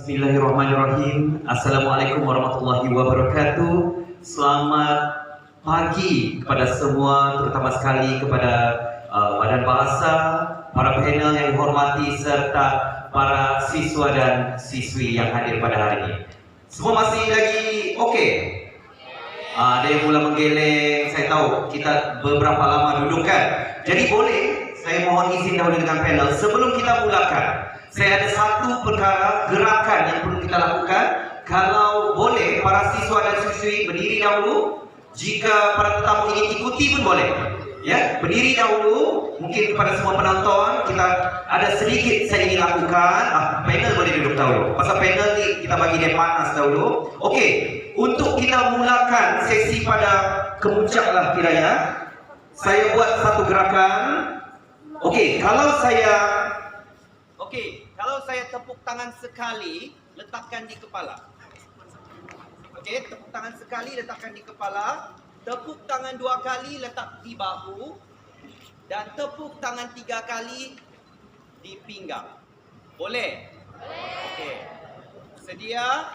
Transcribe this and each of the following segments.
Bismillahirrahmanirrahim. Assalamualaikum warahmatullahi wabarakatuh. Selamat pagi kepada semua, terutama sekali kepada Badan Bahasa, para panel yang dihormati serta para siswa dan siswi yang hadir pada hari ini. Semua masih lagi okey? Ada yang mula menggeleng, saya tahu kita beberapa lama duduk kan. Jadi boleh saya mohon izin dahulu dengan panel sebelum kita mulakan. Saya ada satu perkara gerakan yang perlu kita lakukan. Kalau boleh para siswa dan siswi berdiri dahulu. Jika para tetamu ingin ikuti pun boleh. Ya, berdiri dahulu. Mungkin kepada semua penonton kita ada sedikit saya ingin lakukan. Panel boleh duduk dahulu. Pasal panel ni kita bagi dia panas dahulu. Okey, untuk kita mulakan sesi pada kemuncak lah kiranya. Saya buat satu gerakan. Okey, kalau saya tepuk tangan sekali, letakkan di kepala. Okey, tepuk tangan sekali, letakkan di kepala. Tepuk tangan 2 kali, letak di bahu. Dan tepuk tangan 3 kali di pinggang. Boleh? Boleh. Okey. Sedia?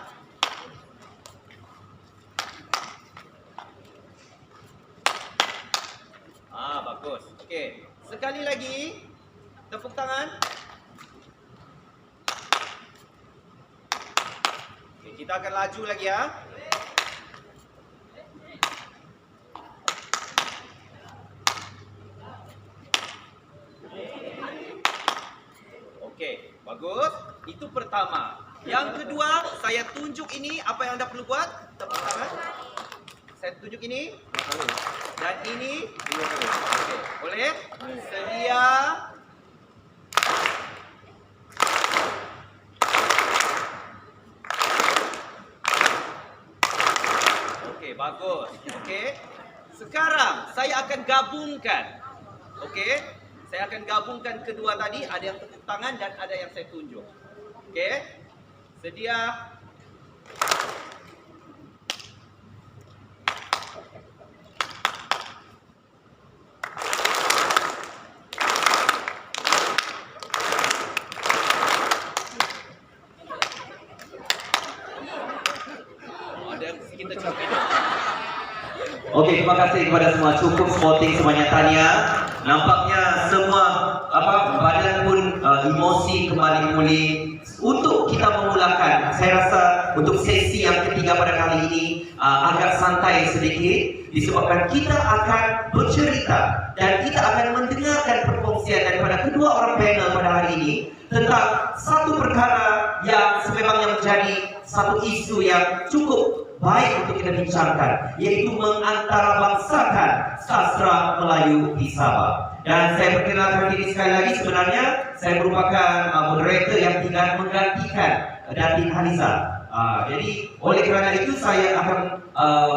Bagus. Okey. Sekali lagi. Tepuk tangan. Kita akan laju lagi ya. Okey, bagus. Itu pertama. Yang kedua, saya tunjuk ini apa yang anda perlu buat. Tepuk tangan. Saya tunjuk ini. Dan ini. Okey, boleh? Sedia. Bagus. Okey. Sekarang saya akan gabungkan. Okey. Saya akan gabungkan kedua tadi, ada yang tepuk tangan dan ada yang saya tunjuk. Okey. Sedia? Okey, terima kasih kepada semua. Cukup sporting semuanya, tanya. Nampaknya semua badan pun emosi kembali pulih. Untuk kita memulakan, saya rasa untuk sesi yang ketiga pada kali ini agak santai sedikit disebabkan kita akan bercerita dan kita akan mendengarkan perkongsian daripada kedua orang panel pada hari ini tentang satu perkara yang sememangnya menjadi satu isu yang cukup baik untuk kita bincangkan, yaitu mengantarabangsakan sastra Melayu di Sabah. Dan saya perkenalkan diri sekali lagi, sebenarnya saya merupakan moderator yang tinggal menggantikan Datin Haliza. Jadi oleh kerana itu saya akan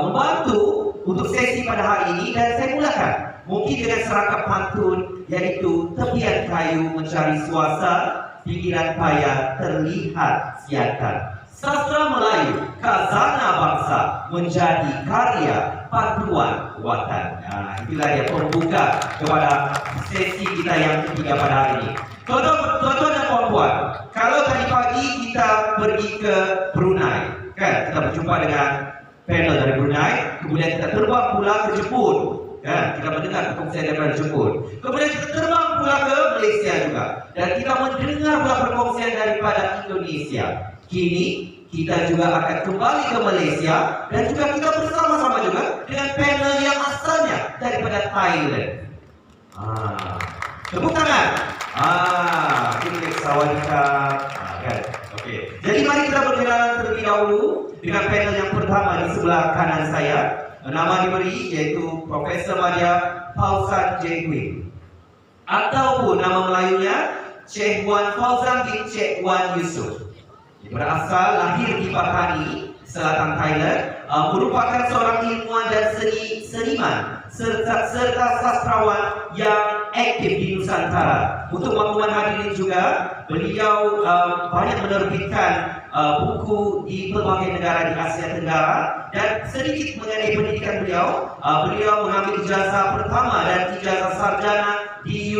membantu untuk sesi pada hari ini dan saya mulakan mungkin dengan serangkap pantun, yaitu tepian kayu mencari suasa, pinggiran payah terlihat siantan. Sastra Melayu, khazanah bangsa, menjadi karya panduan watan. Itulah dia pembuka kepada sesi kita yang ketiga pada hari ini. Tuan-tuan dan puan-puan, kalau tadi pagi kita pergi ke Brunei, kan? Kita berjumpa dengan panel dari Brunei, kemudian kita terbang pula ke Jepun. Kan? Kita mendengar perkongsian daripada Jepun. Kemudian kita terbang pula ke Malaysia juga. Dan kita mendengar pula perkongsian daripada Indonesia. Kini kita juga akan kembali ke Malaysia dan juga kita bersama-sama juga dengan panel yang asalnya daripada Thailand. Tepuk tangan. Kita sawadika. Kan? Okey. Jadi mari kita berkenalan terlebih dahulu dengan panel yang pertama di sebelah kanan saya. Nama diberi yaitu Profesor Madya Fauzan Jengwin. Ataupun nama Melayunya Cik Wan Fauzan bin Cik Wan Yusof. Berasal lahir di Pahang, selatan Thailand, merupakan seorang ilmuwan dan seniman serta sastrawan yang aktif di Nusantara. Untuk makluman hadirin juga, beliau banyak menerbitkan buku di berbagai negara di Asia Tenggara. Dan sedikit mengenai pendidikan beliau, beliau mengambil ijazah pertama dan ijazah sarjana di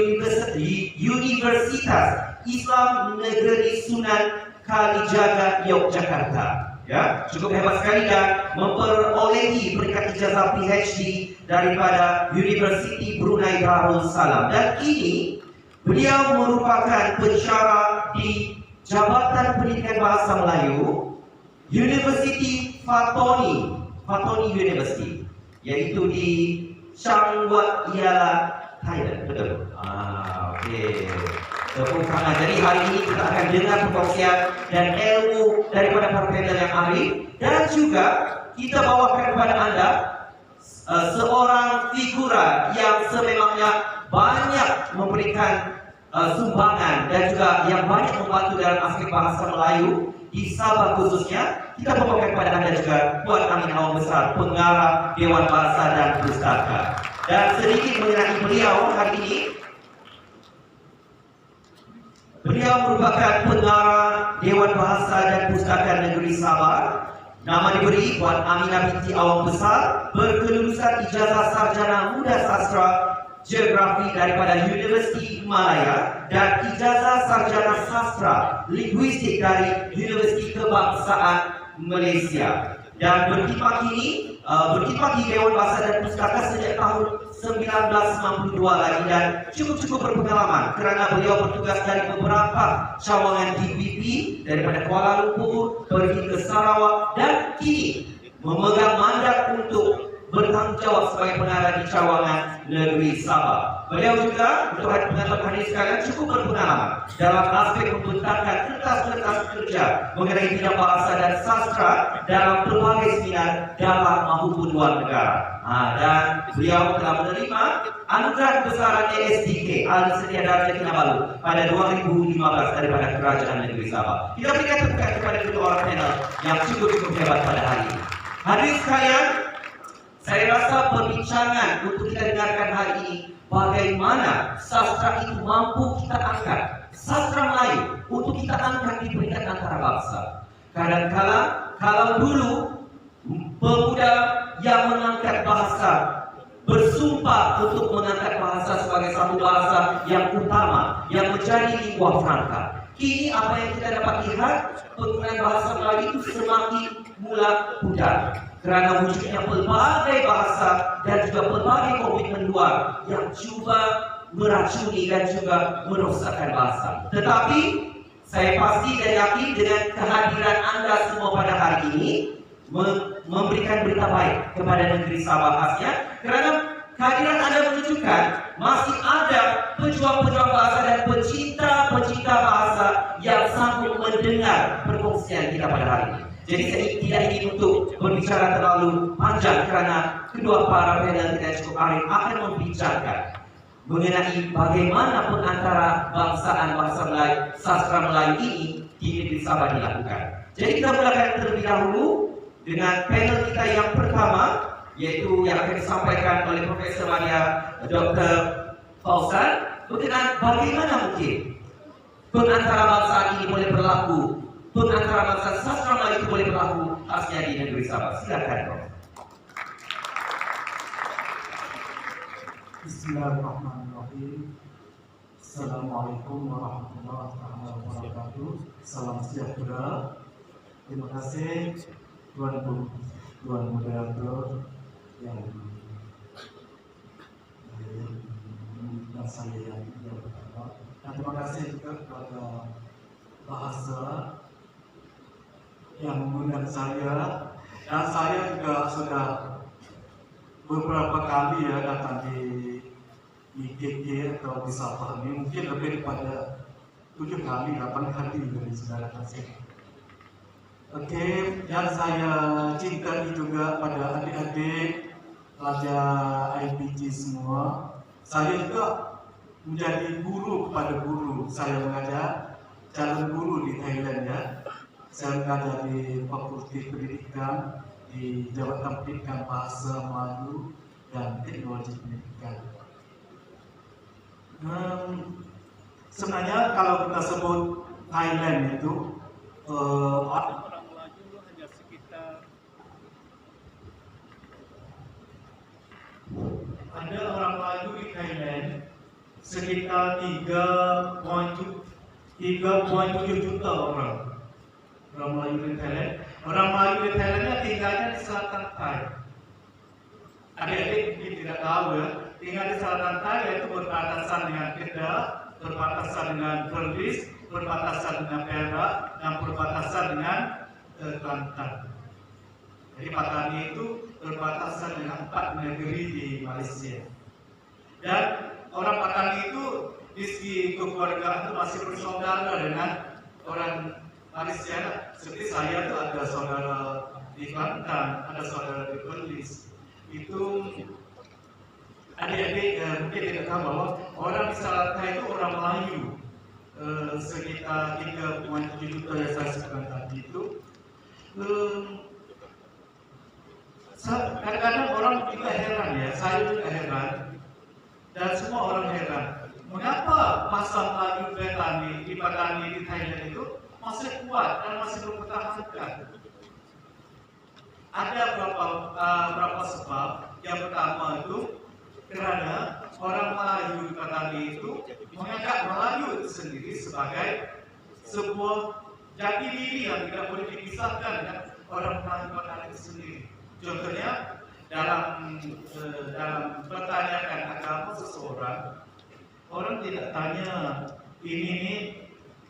Universitas Islam Negeri Sunan Kalijaga Yogyakarta. Ya, cukup hebat sekali dan memperolehi peringkat ijazah PhD daripada Universiti Brunei Darussalam. Dan kini beliau merupakan pensyarah di Jabatan Pendidikan Bahasa Melayu Universiti Fatoni University, iaitu di Chiang Wat Yala, Thailand. Betul? Okey. Tepuk tangan. Jadi hari ini kita akan dengar perkongsian dan ilmu daripada para panel yang arif, dan juga kita bawakan kepada anda seorang figura yang sememangnya banyak memberikan sumbangan dan juga yang banyak membantu dalam aspek bahasa Melayu di Sabah khususnya. Kita bawakan kepada anda juga Puan Amin Awang Besar, pengarah Dewan Bahasa dan Pustaka. Dan sedikit mengenai beliau hari ini. Beliau merupakan pengarah Dewan Bahasa dan Pustaka Negeri Sabah. Nama diberi Puan Aminah binti Awang Besar, berkelulusan ijazah sarjana muda sastra geografi daripada Universiti Himalaya dan ijazah sarjana sastra linguistik dari Universiti Kebangsaan Malaysia. Dan berkhidmat di Dewan Bahasa dan Pustaka sejak tahun 1992 lagi, dan cukup berpengalaman kerana beliau bertugas dari beberapa cawangan DPP daripada Kuala Lumpur pergi ke Sarawak, dan kini memegang mandat untuk bertanggung jawab sebagai pengarah di cawangan negeri Sabah. Beliau juga untuk penonton hari sekalian cukup berpengalaman dalam aspek membentangkan kertas-kertas kerja mengenai bidang bahasa dan sastra dalam berbagai seminar dalam maupun luar negara. Dan beliau telah menerima anugerah kebesaran ESDK Ahli Setia Darjah Kinabalu pada 2015 daripada Kerajaan Negeri Sabah. Kita berikan tepukan kepada kedua orang panel yang cukup hebat pada hari ini. Hadirin sekalian, saya rasa perbincangan untuk kita dengarkan hari ini bagaimana sastra itu mampu kita angkat, sastra Melayu untuk kita angkat di peringkat antarabangsa. Kadang-kala kalau dulu pemuda yang mengangkat bahasa bersumpah untuk mengangkat bahasa sebagai satu bahasa yang utama yang menjadi lingua franca. Kini apa yang kita dapat lihat, penggunaan bahasa Melayu itu semakin mula pudar kerana wujudnya pelbagai bahasa dan juga pelbagai komitmen luar yang cuba meracuni dan juga merosakkan bahasa. Tetapi saya pasti dan yakin dengan kehadiran anda semua pada hari ini memberikan berita baik kepada negeri Sabah khasnya, kerana kehadiran anda menunjukkan masih ada pejuang-pejuang bahasa dan pencinta bahasa yang sanggup mendengar perkongsian kita pada hari ini. Jadi saya tidak ingin untuk berbicara terlalu panjang kerana kedua para panel kita cukup arif akan membincangkan mengenai bagaimana penantara bangsaan bahasa Melayu, sastra Melayu ini di negeri Sabah dilakukan. Jadi kita mulakan terlebih dahulu dengan panel kita yang pertama, yaitu yang akan disampaikan oleh Profesor Madia Dr. Fauzan berkenaan bagaimana mungkin penantara bangsaan ini boleh berlaku, penantara bangsa sastra Melayu itu boleh berlaku khasnya di negeri Sabah. Silakan, Prof. Bismillahirrahmanirrahim. Assalamualaikum warahmatullahi wabarakatuh. Salam sejahtera. Terima kasih Tuan Moderator yang dan saya yang pertama. Dan terima kasih juga kepada bahasa yang mengundang saya, dan saya juga sudah beberapa kali datang di IGG atau di Sabah ini, mungkin lebih daripada 7 kali, 8 kali dari saudara kasih. Oke, yang saya cintai juga pada adik-adik pelajar IPG semua. Saya juga menjadi guru kepada guru. Saya mengajar calon guru di Thailand ya. Saya mengajar di Fakultas Pendidikan di Jabatan Pendidikan Bahasa Melayu dan Teknologi Pendidikan. Sebenarnya kalau kita sebut Thailand itu orang Melayu hanya sekitar ada orang Melayu di Thailand sekitar 3,7 juta orang. orang Melayu di Thailand. Orang Melayu di Thailandnya tinggalnya di selatan Thai. Adik-adik mungkin tidak tahu ya, tinggal di selatan Thai yaitu berbatasan dengan Kedah, berbatasan dengan Perlis, berbatasan dengan Perak, dan berbatasan dengan Kelantan. Jadi Patani itu berbatasan dengan 4 negeri di Malaysia. Dan orang Patani itu di segi kekeluargaan itu masih bersaudara dengan orang Malaysia. Seperti saya itu ada saudara di Kelantan, ada saudara di Perlis. Itu adik-adik mungkin tidak tahu bahwa orang di Selatan itu orang Melayu sekitar 3,7 juta yang saya sebutkan tadi itu. Kadang-kadang orang juga heran ya, saya juga heran dan semua orang heran. Mengapa masa Melayu di Patani di Thailand itu masih kuat dan masih berpertahankan? Ada berapa sebab. Yang pertama itu karena orang Melayu di Patani itu menganggap Melayu itu sendiri sebagai sebuah jati diri yang tidak boleh dipisahkan dengan orang Melayu Patani itu sendiri. Contohnya dalam pertanyaan agama seseorang, orang tidak tanya ini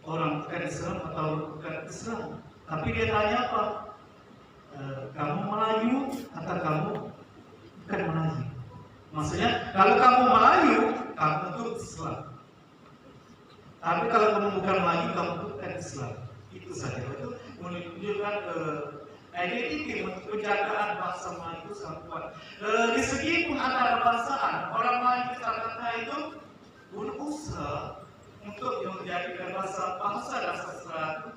orang bukan Islam atau bukan Islam, tapi dia tanya apa? Kamu Melayu atau kamu bukan Melayu? Maksudnya kalau kamu Melayu, kamu itu Islam. Tapi kalau kamu bukan Melayu, kamu bukan Islam. Itu saja. Itu menunjukkan identiti penjagaan bahasa Melayu itu sangat kuat. Di segi pengantarabangsaan, orang Melayu di Jakarta itu berusaha untuk menjadikan bahasa dan sastra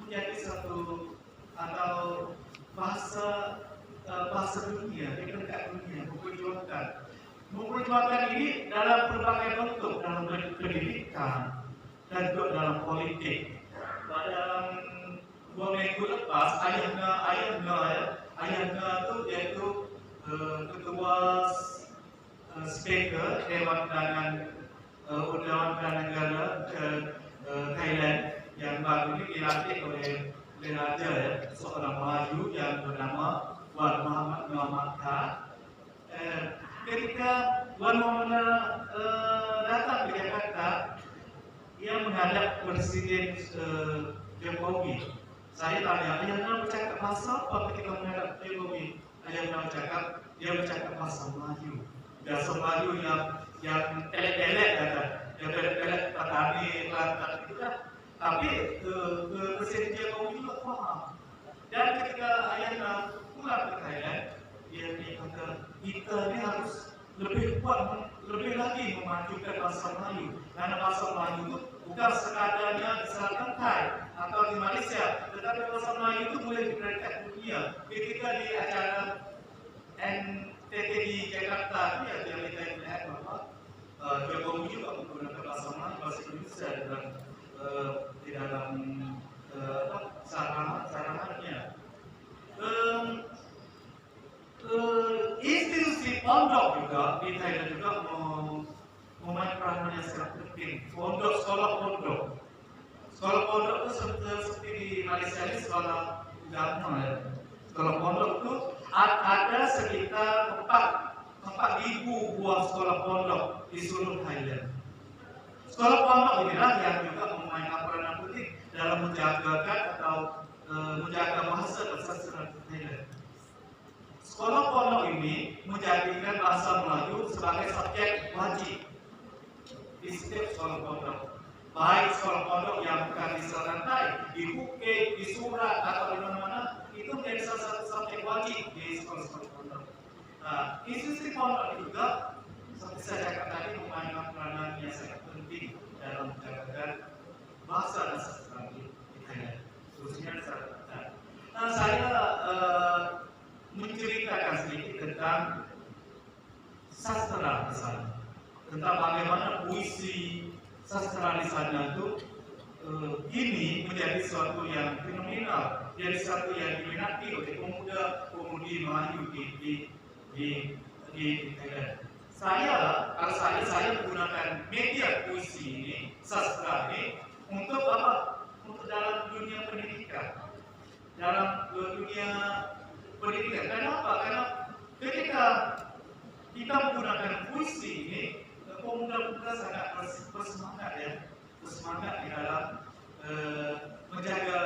menjadi satu atau bahasa dunia, di dekat dunia, memperjuangkan ini dalam berbagai bentuk, dalam pendidikan dan juga dalam politik. Dalam 2 minggu lepas, ayahnya itu yaitu ketua speaker Dewan Undangan Negara Thailand yang baru ini dilantik oleh Raja ya, seorang Melayu yang bernama Wan Muhammad Khan. Ketika Wan Muhammad datang ke Jakarta, ia menghadap Presiden Jokowi. Saya tanya, ayahnya bercakap bahasa apa ketika menghadap Jokowi? Ayahnya dia bercakap bahasa Melayu. Bahasa Melayu yang elek-elek kata, yang elek-elek Patani, Kelantan itu kan. Tapi Presiden Jokowi juga paham. Dan ketika ayahnya pulang ke Thailand, dia kata kita ini harus lebih kuat, lebih lagi memajukan bahasa Melayu. Karena bahasa Melayu itu bukan sekadarnya di selatan Thai atau di Malaysia, tetapi bahasa Melayu itu boleh diperdekat dunia. Ketika di acara NTT di Jakarta, dia melihat bahwa Jokowi juga menggunakan bahasa Melayu, bahasa Indonesia di dalam sarangannya. Institusi pondok juga di Thailand juga memainkan peranan yang sangat penting. Sekolah pondok itu seperti di Malaysia ini sekolah agama ya. Sekolah pondok itu ada sekitar 4.000 buah sekolah pondok di seluruh Thailand. Sekolah pondok inilah yang juga memainkan peranan penting dalam menjaga bahasa dan sastra Thailand. Sekolah pondok ini menjadikan bahasa Melayu sebagai subjek wajib di setiap sekolah pondok. Baik sekolah pondok yang bukan di selatan Thai, di Phuket, di Surat atau di mana-mana, itu menjadi salah satu subjek wajib di sekolah-sekolah pondok. Nah, institusi pondok juga seperti saya cakap tadi memainkan peranan yang sangat penting dalam menjaga bahasa dan sastra di Thailand, khususnya di selatan Thai. Nah, saya menceritakan sedikit tentang sastra di sana, tentang bagaimana puisi sastra di sana itu ini menjadi sesuatu yang fenomenal, jadi sesuatu yang diminati oleh pemuda-pemudi Melayu di Thailand. Kalau saya menggunakan media puisi ini, sastra ini untuk apa? untuk dalam dunia pendidikan. Dalam dunia pendidikan. Kenapa? Karena ketika kita menggunakan puisi ini, pemuda-pemuda sangat bersemangat ya, bersemangat di dalam menjaga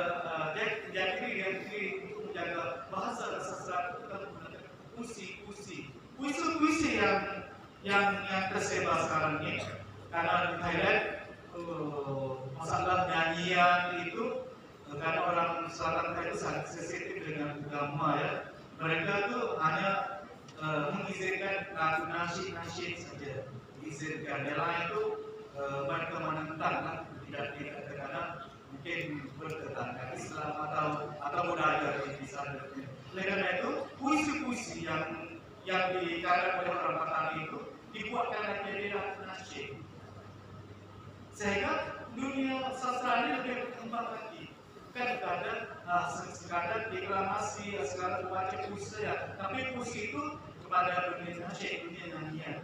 diri untuk menjaga bahasa dan sastra. Kita menggunakan puisi yang tersebar sekarang ini. Karena di Thailand masalah nyanyian itu, karena orang selatan Thailand itu sangat sensitif dengan agama ya. Mereka tuh hanya mengizinkan lagu nasyid saja, diizinkan. Yang lain itu mereka menentang lah, tidak karena mungkin bertentangan Islam atau budaya di sana. Oleh karena itu, puisi-puisi yang dikarang oleh orang Batak itu dibuatkan menjadi lagu nasyid. Sehingga dunia sastra ini lebih berkembang lagi. Kan ada sekadar deklamasi, sekadar baca puisi ya. Tapi puisi itu kepada dunia nasyid, dunia nyanyian.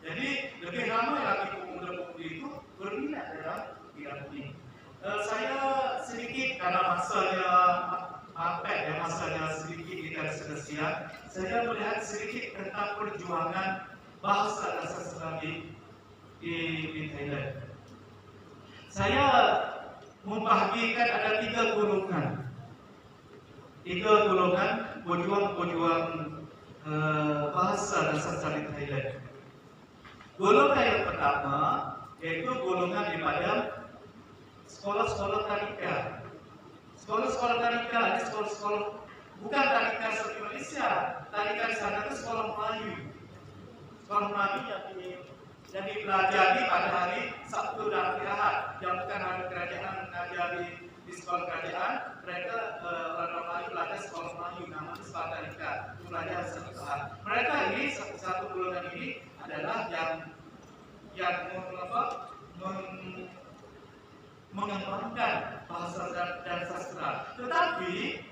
Jadi lebih ramai lagi pemuda-pemudi itu berminat dalam bidang ini. Saya sedikit karena masanya sedikit tidak selesai. Saya melihat sedikit tentang perjuangan bahasa dan sastra di Thailand. Saya membahagikan ada 3 golongan. 3 golongan pejuang bahasa dan sastra di Thailand. Golongan yang pertama yaitu golongan daripada sekolah-sekolah tadika. Sekolah-sekolah tadika ini sekolah-sekolah bukan tadika seperti Malaysia. Tadika di sana itu sekolah Melayu. Sekolah Melayu yang dipelajari pada hari Sabtu dan hari Ahad. Yang bukan hari kerajaan mengajari di sekolah kerajaan, mereka orang Melayu belajar sekolah Melayu, namanya sekolah tadika. Itu belajar Sabtu Ahad. Mereka ini satu golongan ini adalah yang mengembangkan bahasa dan sastra. Tetapi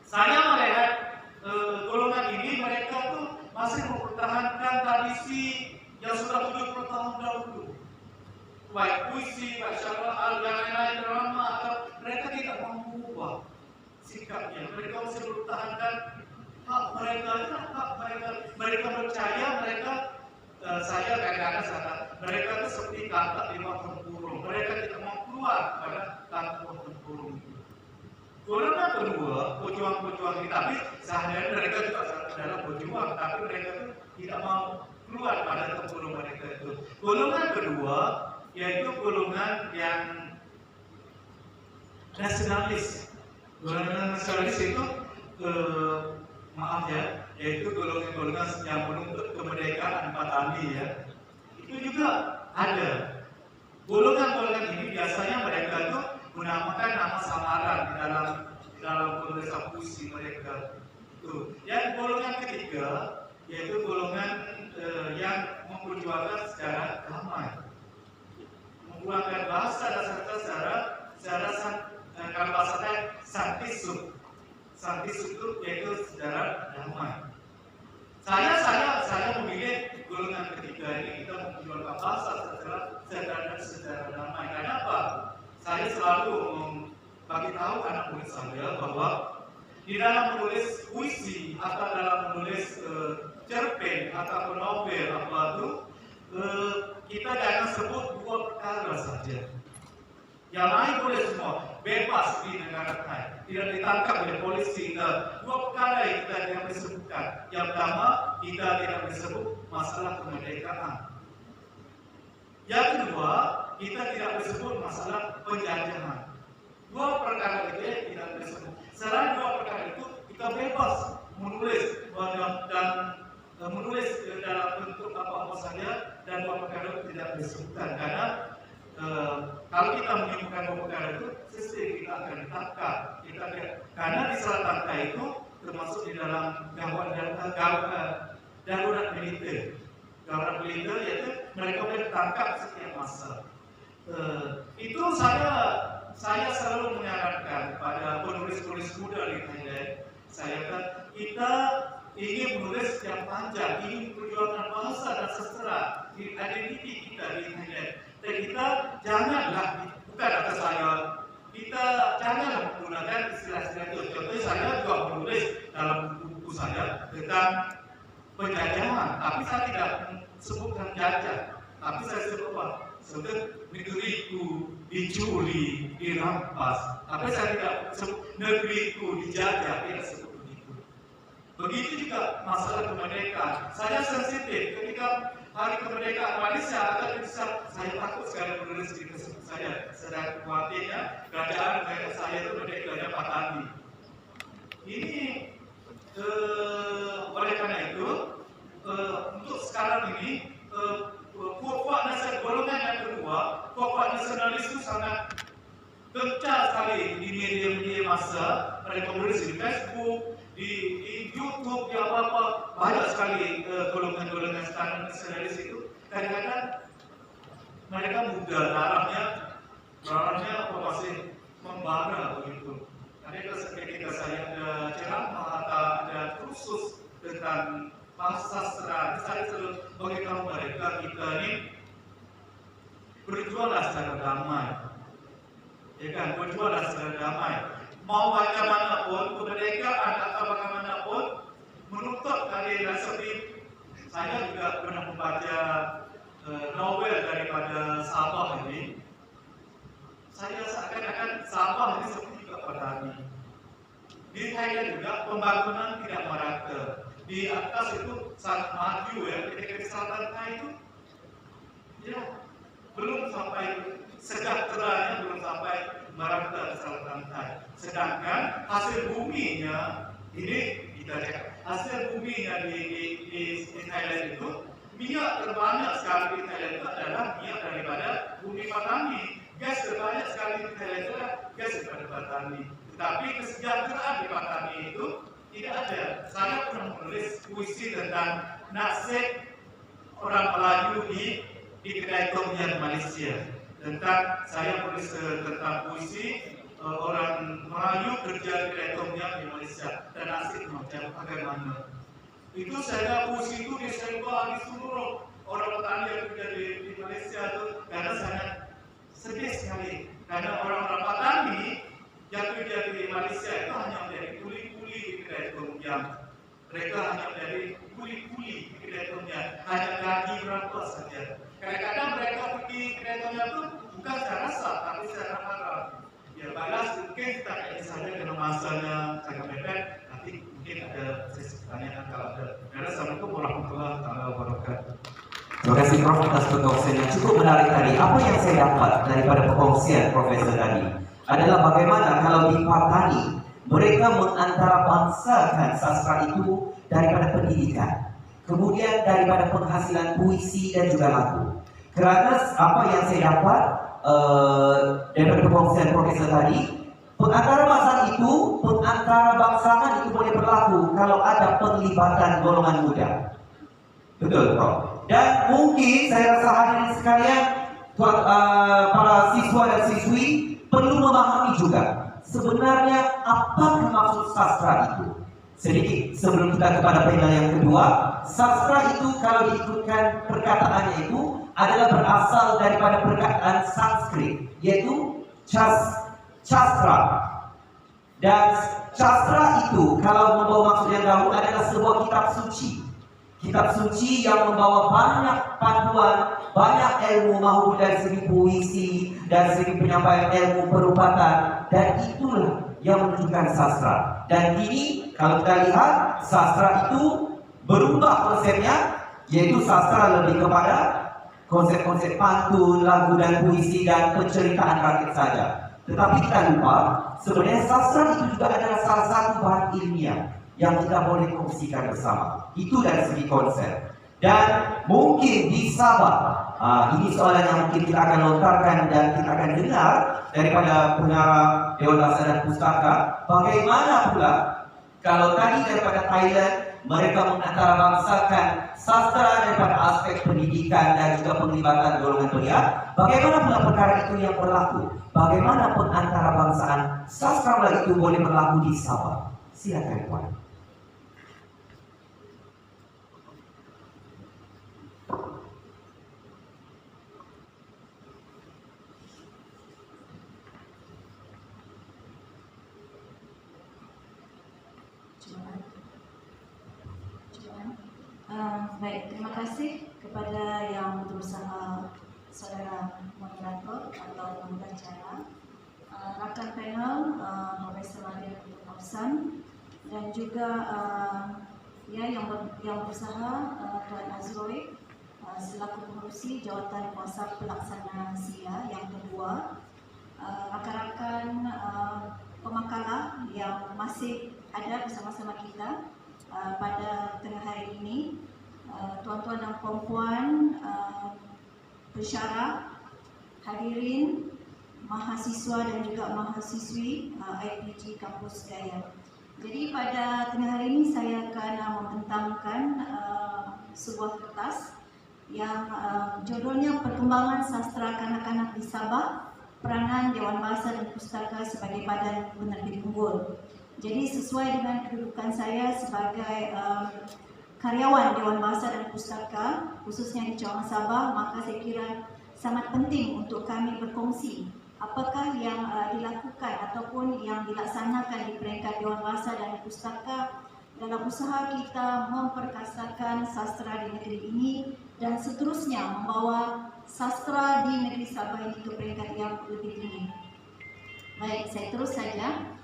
saya melihat golongan ini mereka tuh masih mempertahankan tradisi yang sudah 70 tahun dahulu. Baik puisi, baik syair, yang lain-lain drama, atau mereka tidak mau mengubah sikapnya. Mereka masih mempertahankan hak mereka. Mereka percaya saya kadang-kadang kata mereka itu seperti katak di bawah tempurung. Mereka tidak mau keluar pada katak tempurung itu. Golongan kedua, pejuang-pejuang ini, tapi sehari-hari mereka juga dalam berjuang, tapi mereka itu tidak mau keluar pada tempurung mereka itu. Golongan kedua yaitu golongan yang nasionalis. Golongan nasionalis itu yaitu golongan yang menuntut kemerdekaan Patani ya. Itu juga ada. Golongan-golongan ini biasanya mereka itu menamakan nama samaran di dalam penulis puisi mereka. Itu. Yang golongan ketiga yaitu golongan yang memperjuangkan secara damai, menggunakan bahasa dan sastra secara kalau bahasanya santisuk. Santisuk itu yaitu secara damai. Saya memilih golongan ketiga ini. Kita memperjuangkan bahasa secara damai. Kenapa? Saya selalu bagi tahu anak murid saya bahwa di dalam menulis puisi atau dalam menulis cerpen atau novel apa itu kita jangan sebut 2 perkara saja. Yang lain boleh semua, bebas di negara Thai, tidak ditangkap oleh polisi. 2 perkara yang kita tidak disebutkan. Yang pertama, kita tidak disebut masalah kemerdekaan. Yang kedua, kita tidak disebut masalah penjajahan. 2 perkara itu tidak disebut. Selain 2 perkara itu, kita bebas menulis dan menulis dalam bentuk apa saja, dan 2 perkara itu tidak disebutkan karena kalau kita menyebutkan 2 perkara itu, pasti kita akan ditangkap. Karena di selatan Thai itu termasuk di dalam darurat militer. Darurat militer yaitu mereka boleh ditangkap setiap masa. Itu saya selalu menyarankan pada penulis-penulis muda di Thailand. Saya kata kita ingin menulis yang panjang, ingin perjuangan bahasa dan sastra, identiti kita di Thailand. Dan kita janganlah, bukan kata saya, kita jangan menggunakan istilah-istilah itu. Contohnya saya juga menulis dalam buku saya tentang penjajahan, tapi saya tidak sebutkan jajah, tapi saya sebut apa? Sebut negeriku dicuri, dirampas, tapi saya tidak sebut negeriku dijajah, tidak sebut begitu. Begitu juga masalah kemerdekaan. Saya sensitif ketika hari kemerdekaan Malaysia akan bisa, saya takut sekali menulis di Facebook saya. Sedang khawatirnya kerajaan saya itu merdekanya Patani. Ini oleh karena itu untuk sekarang ini kuat golongan yang kedua, kuat nasionalis itu sangat gencar sekali di media-media massa, mereka menulis di Facebook, di YouTube, di apa-apa, banyak sekali golongan-golongan sekarang nasionalis itu. Kadang-kadang mereka muda, darahnya masih membara begitu. Ketika saya ada ceramah atau ada kursus tentang bahasa sastra, saya selalu beritahu mereka, kita ini berjuanglah secara damai, ya kan? Berjuanglah secara damai. Mau bagaimanapun kemerdekaan atau bagaimanapun menuntut karya nasional. Saya juga pernah membaca novel daripada Sabah ini. Saya seakan-akan Sabah ini seperti juga petani. Di Thailand juga pembangunan tidak merata. Di atas itu sangat maju ya, ketika di selatan Thai itu ya belum sampai sejahteranya, belum sampai merata di selatan Thai. Sedangkan hasil buminya ini kita cek, hasil buminya di Thailand itu minyak terbanyak sekali di Thailand itu adalah minyak daripada bumi Patani. Gas terbanyak sekali di Thailand itu adalah gas daripada Patani. Tetapi kesejahteraan di Patani itu tidak ada. Saya pernah menulis puisi tentang nasib orang Melayu di kedai tom yum Malaysia. Saya menulis tentang puisi orang Melayu kerja di kedai tom yum di Malaysia dan nasib macam bagaimana. Itu saya puisi itu disebar di seluruh orang petani yang kerja di Malaysia itu, karena sangat sedih sekali. Karena orang-orang petani yang kerja di Malaysia itu hanya menjadi kuli-kuli di kedai tom yum. Mereka hanya menjadi kuli-kuli di kedai tom yum, hanya gaji berapa saja. Kadang-kadang mereka pergi kedai tom yum itu bukan secara rasa, tapi secara marah. Ya balas mungkin kita kayak saja karena masanya sangat mepet. Nanti mungkin ada sesi pertanyaan kalau ada. Assalamualaikum warahmatullahi wabarakatuh. Terima kasih Prof atas perkongsian yang cukup menarik tadi. Apa yang saya dapat daripada perkongsian Profesor tadi adalah bagaimana kalau di Patani mereka mengantarabangsakan sastra itu daripada pendidikan, kemudian daripada penghasilan puisi dan juga lagu. Kerana apa yang saya dapat daripada perkongsian Profesor tadi, pengantarabangsakan itu boleh berlaku kalau ada penglibatan golongan muda. Betul, Prof. Dan mungkin saya rasa hadirin sekalian, para siswa dan siswi perlu memahami juga sebenarnya apa maksud sastra itu. Sedikit sebelum kita kepada panel yang kedua, sastra itu kalau diikutkan perkataannya itu adalah berasal daripada perkataan Sanskrit, yaitu Shastra. Dan Shastra itu kalau membawa maksud yang dahulu adalah sebuah kitab suci. Kitab suci yang membawa banyak panduan, banyak ilmu maupun dari segi puisi, dari segi penyampaian ilmu perubatan, dan itulah yang menunjukkan sastra. Dan kini kalau kita lihat sastra itu berubah konsepnya, yaitu sastra lebih kepada konsep-konsep pantun, lagu dan puisi dan penceritaan rakyat saja. Tetapi kita lupa sebenarnya sastra itu juga adalah salah satu bahan ilmiah yang kita boleh kongsikan bersama. Itu dari segi konsep. Dan mungkin di Sabah, ini soalan yang mungkin kita akan lontarkan dan kita akan dengar daripada pengarah Dewan Laksana Pustaka. Bagaimana pula kalau tadi daripada Thailand mereka mengantarabangsakan sastra daripada aspek pendidikan dan juga penglibatan golongan pria, bagaimana pula perkara itu yang berlaku? Bagaimana pengantarabangsakan sastra itu boleh berlaku di Sabah? Silakan Puan. Baik, terima kasih kepada yang berusaha saudara moderator atau pembicara, rakan panel, Profesor Nadia Kausan, dan juga yang berusaha Tuan Azroy selaku pengurusi jawatan kuasa pelaksana SIA yang kedua, rakan-rakan pemakalah yang masih ada bersama-sama kita pada tengah hari ini, tuan-tuan dan puan-puan, pensyarah, hadirin, mahasiswa dan juga mahasiswi IPG Kampus Gaya. Jadi pada tengah hari ini saya akan membentangkan sebuah kertas yang judulnya Perkembangan Sastra Kanak-kanak di Sabah, Peranan Dewan Bahasa dan Pustaka sebagai Badan Penerbit Unggul. Jadi sesuai dengan kedudukan saya sebagai karyawan Dewan Bahasa dan Pustaka, khususnya di Cawangan Sabah, maka saya kira sangat penting untuk kami berkongsi apakah yang dilakukan ataupun yang dilaksanakan di peringkat Dewan Bahasa dan Pustaka dalam usaha kita memperkasakan sastra di negeri ini dan seterusnya membawa sastra di negeri Sabah ini ke peringkat yang lebih tinggi. Baik, saya terus saja.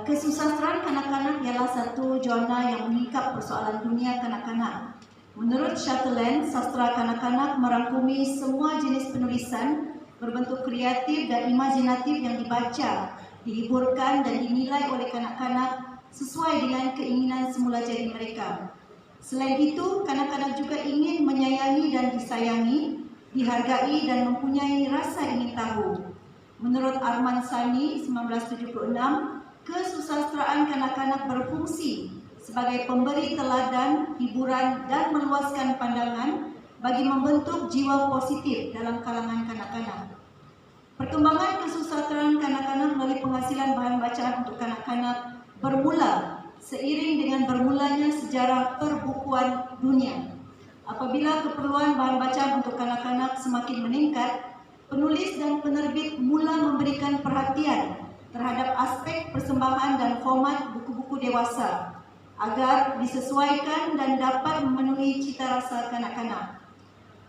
Kesusastraan kanak-kanak ialah satu zona yang meningkap persoalan dunia kanak-kanak. Menurut Sutherland, sastra kanak-kanak merangkumi semua jenis penulisan berbentuk kreatif dan imajinatif yang dibaca, dihiburkan dan dinilai oleh kanak-kanak sesuai dengan keinginan semula jadi mereka. Selain itu, kanak-kanak juga ingin menyayangi dan disayangi, dihargai dan mempunyai rasa ingin tahu. Menurut Arman Sani 1976, kesusastraan kanak-kanak berfungsi sebagai pemberi teladan, hiburan dan meluaskan pandangan bagi membentuk jiwa positif dalam kalangan kanak-kanak. Perkembangan kesusastraan kanak-kanak melalui penghasilan bahan bacaan untuk kanak-kanak bermula seiring dengan bermulanya sejarah perbukuan dunia. Apabila keperluan bahan bacaan untuk kanak-kanak semakin meningkat, penulis dan penerbit mula memberikan perhatian terhadap aspek persembahan dan format buku-buku dewasa agar disesuaikan dan dapat memenuhi cita rasa kanak-kanak.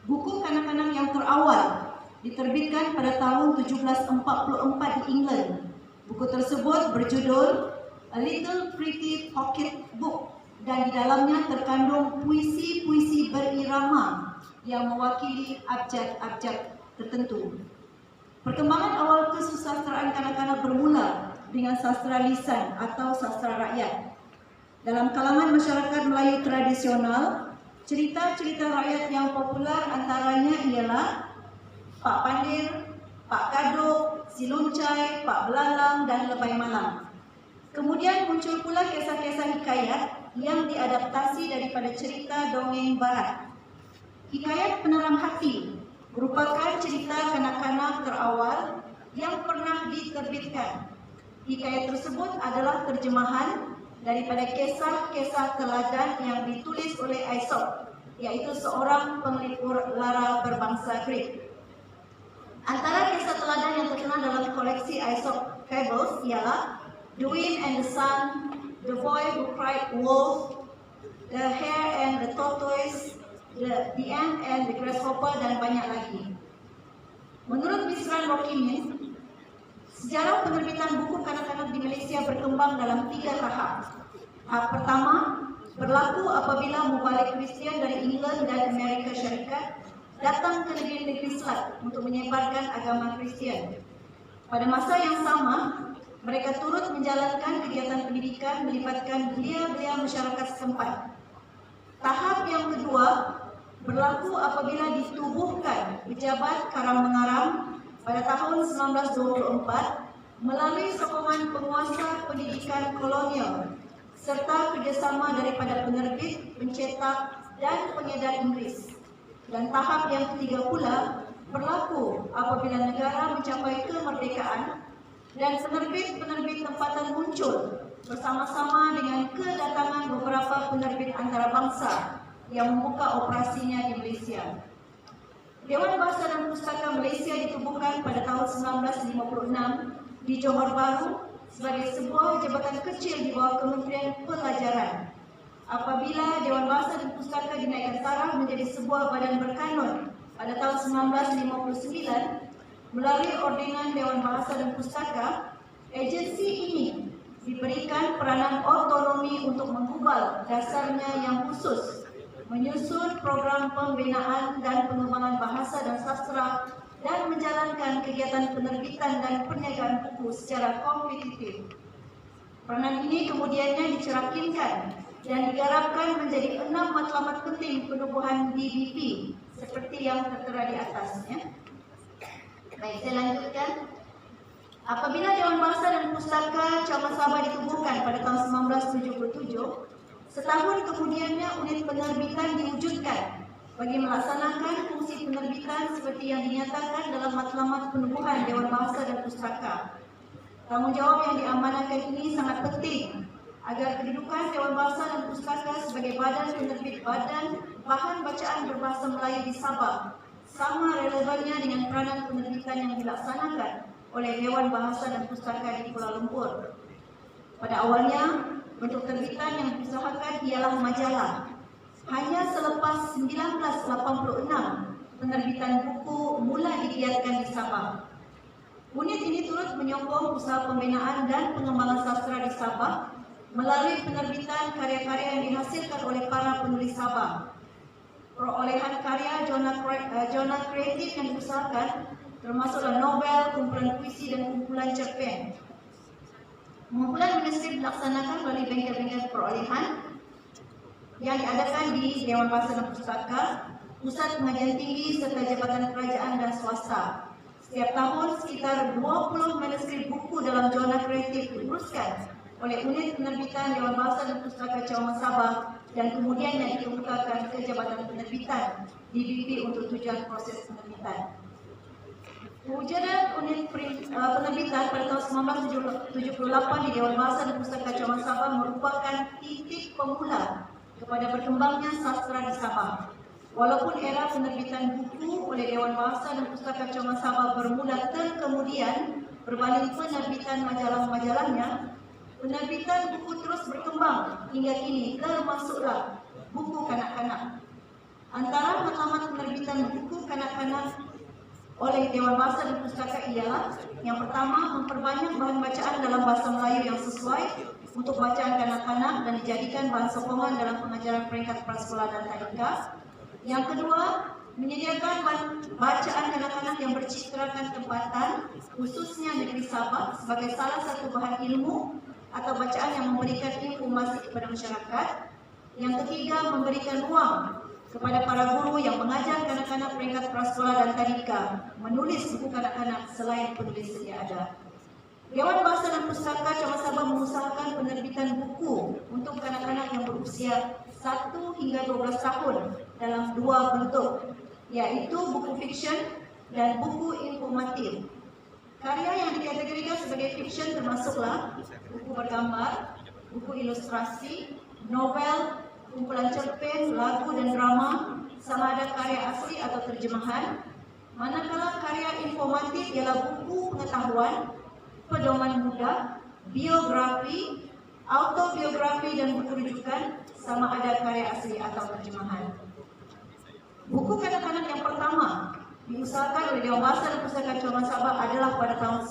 Buku kanak-kanak yang terawal diterbitkan pada tahun 1744 di England. Buku tersebut berjudul A Little Pretty Pocket Book dan di dalamnya terkandung puisi-puisi berirama yang mewakili abjad-abjad tertentu. Perkembangan awal kesusastraan kanak-kanak bermula dengan sastra lisan atau sastra rakyat. Dalam kalangan masyarakat Melayu tradisional, cerita-cerita rakyat yang popular antaranya ialah Pak Pandir, Pak Kadok, Si Loncai, Pak Belalang dan Lebay Malam. Kemudian muncul pula kisah-kisah hikayat yang diadaptasi daripada cerita dongeng barat. Hikayat Penerang Hati merupakan cerita kanak-kanak terawal yang pernah diterbitkan. Hikayat tersebut adalah terjemahan daripada kisah-kisah teladan yang ditulis oleh Aesop, iaitu seorang penglipur lara berbangsa Greek. Antara kisah teladan yang terkenal dalam koleksi Aesop Fables ialah The Wind and the Sun, The Boy Who Cried Wolf, The Hare and the Tortoise, The Ant and the Grasshopper dan banyak lagi. Menurut Miss Ran Rokimin, sejarah penerbitan buku kanak-kanak di Malaysia berkembang dalam 3 tahap. Tahap pertama berlaku apabila mubalik Kristian dari England dan Amerika Syarikat datang ke negeri-negeri Selat untuk menyebarkan agama Kristian. Pada masa yang sama, mereka turut menjalankan kegiatan pendidikan melibatkan belia-belia masyarakat setempat. Tahap yang kedua berlaku apabila ditubuhkan pejabat Karang Mengaram pada tahun 1924 melalui sokongan penguasa pendidikan kolonial serta kerjasama daripada penerbit, pencetak dan pengedar Inggris. Dan tahap yang ketiga pula berlaku apabila negara mencapai kemerdekaan dan penerbit-penerbit tempatan muncul bersama-sama dengan kedatangan beberapa penerbit antarabangsa yang membuka operasinya di Malaysia. Dewan Bahasa dan Pustaka Malaysia ditubuhkan pada tahun 1956 di Johor Bahru sebagai sebuah jabatan kecil di bawah Kementerian Pelajaran. apabila Dewan Bahasa dan Pustaka dinaikkan taraf menjadi sebuah badan berkanun pada tahun 1959 melalui Ordinan Dewan Bahasa dan Pustaka, agensi ini diberikan peranan otonomi untuk menghubal dasarnya yang khusus, menyusun program pembinaan dan pengembangan bahasa dan sastra, dan menjalankan kegiatan penerbitan dan perniagaan buku secara kompetitif. Peranan ini kemudiannya dicerakinkan dan digarapkan menjadi 6 matlamat penting penubuhan DBP seperti yang tertera di atasnya. Baik, saya lanjutkan. Apabila Dewan Bahasa dan Pustaka Camas Sabah ditubuhkan pada tahun 1977, setahun kemudiannya unit penerbitan diwujudkan bagi melaksanakan fungsi penerbitan seperti yang dinyatakan dalam matlamat penubuhan Dewan Bahasa dan Pustaka. Tanggungjawab yang diamanahkan ini sangat penting agar kedudukan Dewan Bahasa dan Pustaka sebagai badan penerbit badan bahan bacaan berbahasa Melayu di Sabah sama relevannya dengan peranan penerbitan yang dilaksanakan oleh Dewan Bahasa dan Pustaka di Kuala Lumpur. Pada awalnya, bentuk terbitan yang diusahakan ialah majalah. Hanya selepas 1986, penerbitan buku mula digiatkan di Sabah. Unit ini turut menyokong usaha pembinaan dan pengembangan sastra di Sabah melalui penerbitan karya-karya yang dihasilkan oleh para penulis Sabah. Perolehan karya jurnal kreatif yang diusahakan termasuklah novel, kumpulan puisi dan kumpulan cerpen. Pengumpulan manuskrip dilaksanakan melalui bengkel-bengkel perolehan yang diadakan di Dewan Bahasa dan Pustaka, Pusat Pengajian Tinggi serta Jabatan Kerajaan dan Swasta. Setiap tahun sekitar 20 manuskrip buku dalam jurnal kreatif diuruskan oleh unit penerbitan Dewan Bahasa dan Pustaka Camas Sabah dan kemudiannya dikemukakan ke Jabatan Penerbitan DBP untuk tujuan proses penerbitan. Kewujudan unit penerbitan pada tahun 1978 di Dewan Bahasa dan Pustaka Camas Sabah merupakan titik pemula kepada berkembangnya sastra di Sabah. Walaupun era penerbitan buku oleh Dewan Bahasa dan Pustaka Camas Sabah bermula kemudian berbanding penerbitan majalah-majalahnya, penerbitan buku terus berkembang hingga kini, termasuklah buku kanak-kanak. Antara matlamat penerbitan buku kanak-kanak oleh Dewan Bahasa dan Pustaka ialah yang pertama, memperbanyak bahan bacaan dalam bahasa Melayu yang sesuai untuk bacaan kanak-kanak dan dijadikan bahan sokongan dalam pengajaran peringkat prasekolah dan tadika. Yang kedua, menyediakan bahan bacaan kanak-kanak yang bercitrakan tempatan, khususnya negeri Sabah, sebagai salah satu bahan ilmu atau bacaan yang memberikan informasi kepada masyarakat. Yang ketiga, memberikan ruang kepada para guru yang mengajar kanak-kanak peringkat prasekolah dan tadika menulis buku kanak-kanak selain penulis sedia ada. Dewan Bahasa dan Pustaka Camas Sabah mengusahakan penerbitan buku untuk kanak-kanak yang berusia 1 hingga 12 tahun dalam 2 bentuk, yaitu buku fiksyen dan buku informatif. Karya yang dikategorikan sebagai fiksyen termasuklah buku bergambar, buku ilustrasi, novel, kumpulan cerpen, lagu dan drama, sama ada karya asli atau terjemahan. Manakala karya informatif ialah buku pengetahuan, pedoman muda, biografi, autobiografi dan buku rujukan, sama ada karya asli atau terjemahan. Buku kanak-kanak yang pertama diusahakan oleh Dewan Bahasa dan Pustaka Camas Sabah adalah pada tahun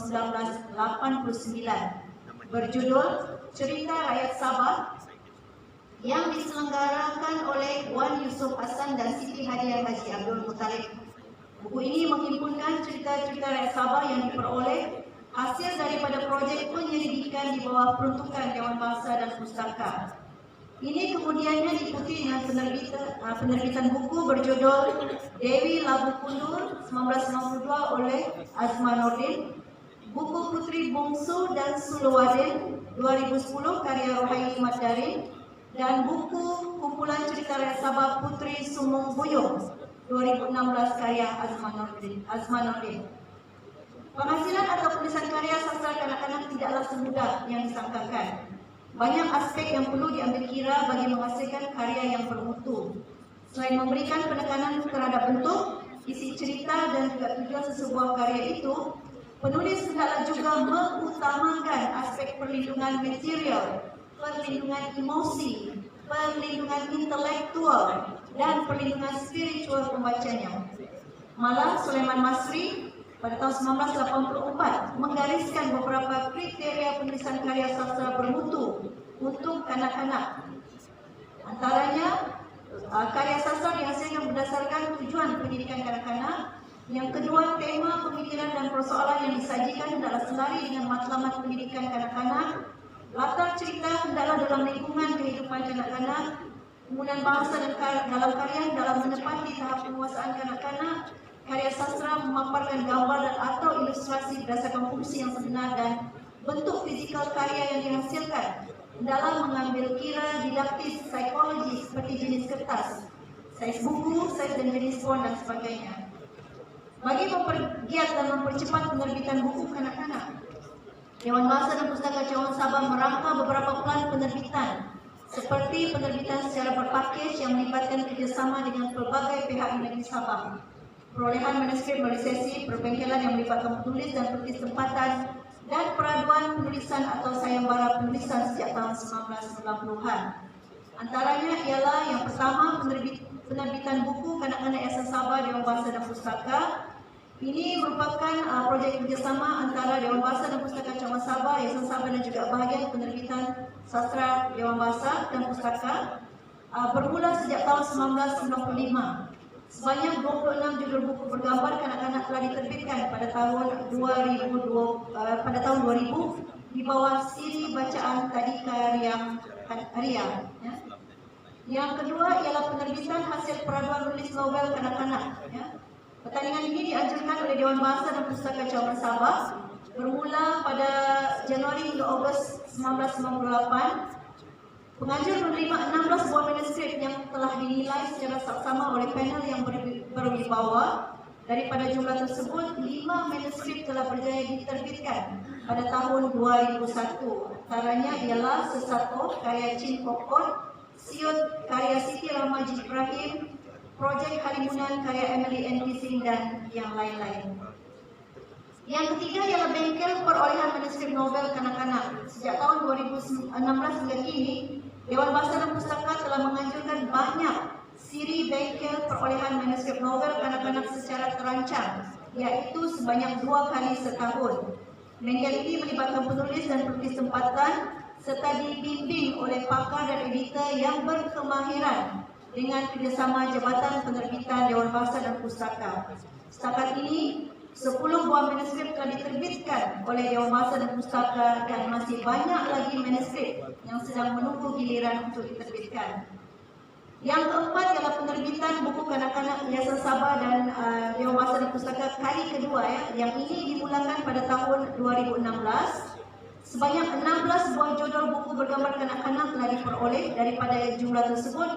1989, berjudul Cerita Rakyat Sabah, yang diselenggarakan oleh Wan Yusuf Hasan dan Siti Hadiah Haji Abdul Muttalib. Buku ini menghimpunkan cerita-cerita rakyat Sabah yang diperoleh hasil daripada projek penyelidikan di bawah peruntukan Dewan Bahasa dan Pustaka. Ini kemudiannya diikuti dengan penerbitan buku berjudul Dewi Labu Kundur 1992 oleh Azman Nordin, buku Putri Bungsu dan Suluwadin 2010 karya Rohaili Madarin, dan buku kumpulan cerita rakyat Sabah Putri Sumung Buyung 2016 karya Azman Nordin. Penghasilan atau penulisan karya sastra kanak-kanak tidaklah semudah yang disangkakan. Banyak aspek yang perlu diambil kira bagi menghasilkan karya yang bermutu. Selain memberikan penekanan terhadap bentuk, isi cerita dan juga tujuan sesebuah karya itu, penulis hendaklah juga mengutamakan aspek perlindungan material, perlindungan emosi, perlindungan intelektual dan perlindungan spiritual pembacanya. Malah Sulaiman Masri pada tahun 1984 menggariskan beberapa kriteria penulisan karya sastra bermutu untuk kanak-kanak. Antaranya karya sastra dihasilkan berdasarkan tujuan pendidikan kanak-kanak. Yang kedua, tema, pemikiran dan persoalan yang disajikan hendaklah selari dengan matlamat pendidikan kanak-kanak. Latar cerita hendaklah dalam lingkungan kehidupan kanak-kanak. Penggunaan bahasa dalam karya dalam menepati tahap penguasaan kanak-kanak. Karya sastra memaparkan gambar dan atau ilustrasi berdasarkan fungsi yang sebenar dan bentuk fizikal karya yang dihasilkan dalam mengambil kira didaktis psikologi seperti jenis kertas, saiz buku, saiz dan jenis font dan sebagainya. Bagi mempergiat dan mempercepat penerbitan buku kanak-kanak, Dewan Bahasa dan Pustaka Cawangan Sabah merangka beberapa plan penerbitan seperti penerbitan secara berpakej yang melibatkan kerjasama dengan pelbagai pihak di negeri Sabah, perolehan manuskrip melalui sesi perbengkelan yang melibatkan penulis dan pelukis tempatan, dan peraduan penulisan atau sayembara penulisan sejak tahun 1990-an. Antaranya ialah yang pertama penerbitan buku kanak-kanak Yayasan Sabah Dewan Bahasa dan Pustaka. Ini merupakan projek kerjasama antara Dewan Bahasa dan Pustaka Cawangan Sabah, Yayasan Sabah dan juga bahagian penerbitan sastra Dewan Bahasa dan Pustaka bermula sejak tahun 1995. Sebanyak 26 judul buku bergambar kanak-kanak telah diterbitkan pada tahun 2000 di bawah siri bacaan Tadika yang Harian. Ya. Yang kedua ialah penerbitan hasil peraduan tulis novel kanak-kanak. Ya. Pertandingan ini dianjurkan oleh Dewan Bahasa dan Pustaka Cawangan Sabah bermula pada Januari hingga Ogos 1998. Penganjur menerima 16 buah manuskrip yang telah dinilai secara saksama oleh panel yang berwibawa. Daripada jumlah tersebut, 5 manuskrip telah berjaya diterbitkan pada tahun 2001. Antaranya ialah Sesato karya Chin Kokon, Siut karya Siti Rahmaji Ibrahim, Projek Halimunan karya Emily N. Kising dan yang lain-lain. Yang ketiga ialah bengkel perolehan manuskrip novel kanak-kanak. Sejak tahun 2016 hingga kini, Dewan Bahasa dan Pustaka telah menganjurkan banyak siri bengkel perolehan manuskrip novel kanak-kanak secara terancang, yaitu sebanyak 2 kali setahun. Bengkel ini melibatkan penulis dan pelukis tempatan serta dibimbing oleh pakar dan editor yang berkemahiran dengan kerjasama Jabatan Penerbitan Dewan Bahasa dan Pustaka. Setakat ini, 10 buah manuskrip telah diterbitkan oleh Dewan Bahasa dan Pustaka dan masih banyak lagi manuskrip yang sedang menunggu giliran untuk diterbitkan. Yang keempat ialah penerbitan buku kanak-kanak Yayasan Sabah dan Dewan Bahasa dan Pustaka kali kedua. Yang ini dimulakan pada tahun 2016. Sebanyak 16 buah judul buku bergambar kanak-kanak telah diperoleh. Daripada jumlah tersebut,